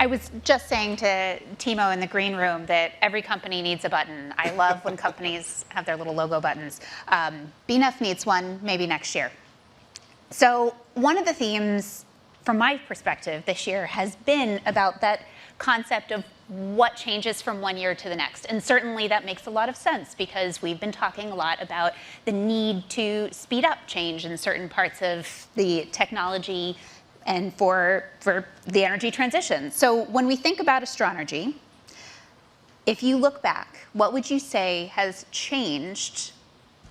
I was just saying to Timo in the green room that every company needs a button. I love when companies have their little logo buttons. BNEF needs one maybe next year. So one of the themes from my perspective this year has been about that concept of what changes from one year to the next. And certainly that makes a lot of sense because we've been talking a lot about the need to speed up change in certain parts of the technology and for the energy transition. So when we think about Astronergy, if you look back, what would you say has changed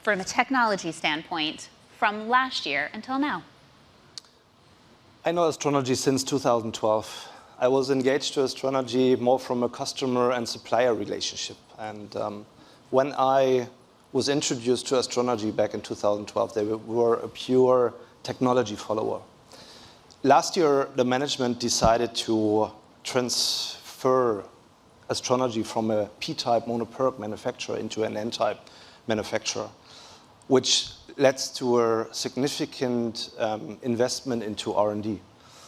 from a technology standpoint from last year until now? I know Astronergy since 2012. I was engaged to Astronergy more from a customer and supplier relationship. And when I was introduced to Astronergy back in 2012, they were a pure technology follower. Last year, the management decided to transfer Astronergy from a P-type mono-PERC manufacturer into an N-type manufacturer, which led to a significant investment into R&D.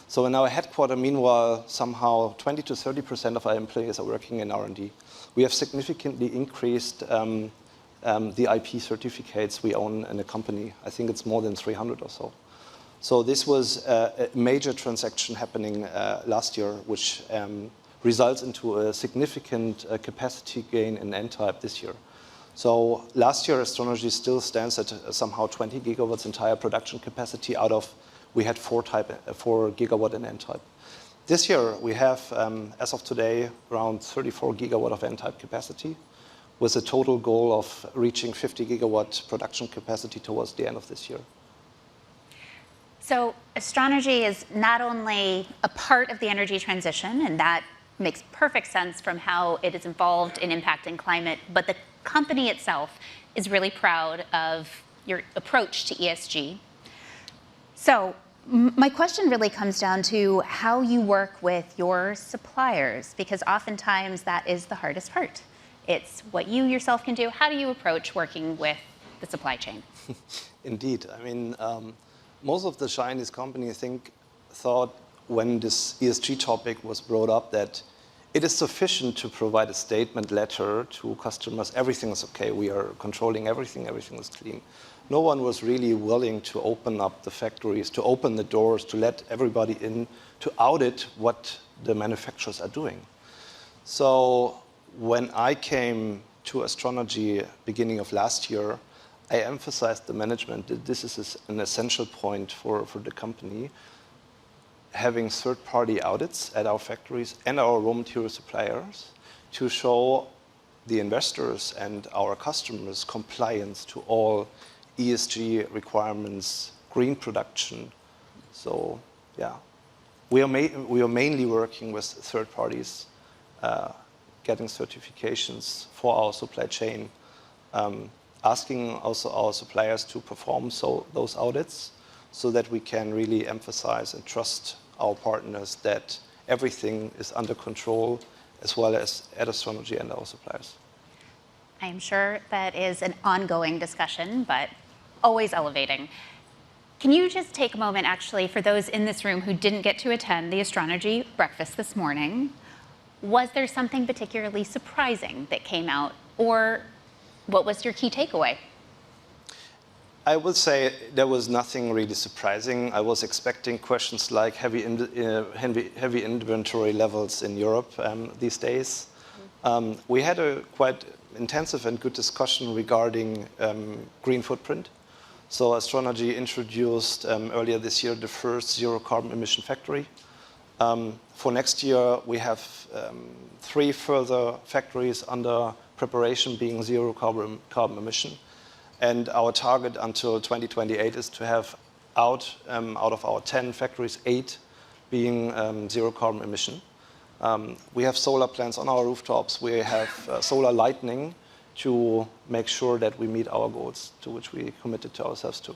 So in our headquarters, meanwhile, somehow 20 to 30% of our employees are working in R&D. We have significantly increased the IP certificates we own in the company. I think it's more than 300 or so. So this was a major transaction happening last year, which results into a significant capacity gain in N-type this year. So last year, Astronergy still stands at somehow 20 gigawatts entire production capacity out of, we had 4 gigawatt in N-type. This year, we have, as of today, around 34 gigawatt of N-type capacity, with a total goal of reaching 50 gigawatt production capacity towards the end of this year. So Astronergy is not only a part of the energy transition, and that makes perfect sense from how it is involved in impacting climate, but the company itself is really proud of your approach to ESG. So my question really comes down to how you work with your suppliers, because oftentimes that is the hardest part. It's what you yourself can do. How do you approach working with the supply chain? Indeed. I mean, most of the Chinese companies thought when this ESG topic was brought up that it is sufficient to provide a statement letter to customers, everything is okay, we are controlling everything, everything is clean. No one was really willing to open up the factories, to open the doors, to let everybody in, to audit what the manufacturers are doing. So when I came to Astronergy beginning of last year, I emphasized the management that this is an essential point for the company, having third-party audits at our factories and our raw material suppliers to show the investors and our customers compliance to all ESG requirements, green production. So, yeah, we are mainly working with third parties, getting certifications for our supply chain, asking also our suppliers to perform those audits so that we can really emphasize and trust our partners that everything is under control, as well as at Astronergy and our suppliers. I am sure that is an ongoing discussion, but always elevating. Can you just take a moment, actually, for those in this room who didn't get to attend the Astronergy breakfast this morning, was there something particularly surprising that came out, or what was your key takeaway? I would say there was nothing really surprising. I was expecting questions like heavy inventory levels in Europe these days. We had a quite intensive and good discussion regarding green footprint. So Astronergy introduced earlier this year the first zero carbon emission factory. For next year, we have 3 further factories under preparation being zero carbon emission. And our target until 2028 is to have out of our 10 factories, 8 being zero carbon emission. We have solar plants on our rooftops. We have solar lighting to make sure that we meet our goals to which we committed to ourselves to.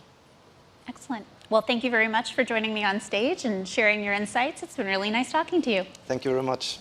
Excellent. Well, thank you very much for joining me on stage and sharing your insights. It's been really nice talking to you. Thank you very much.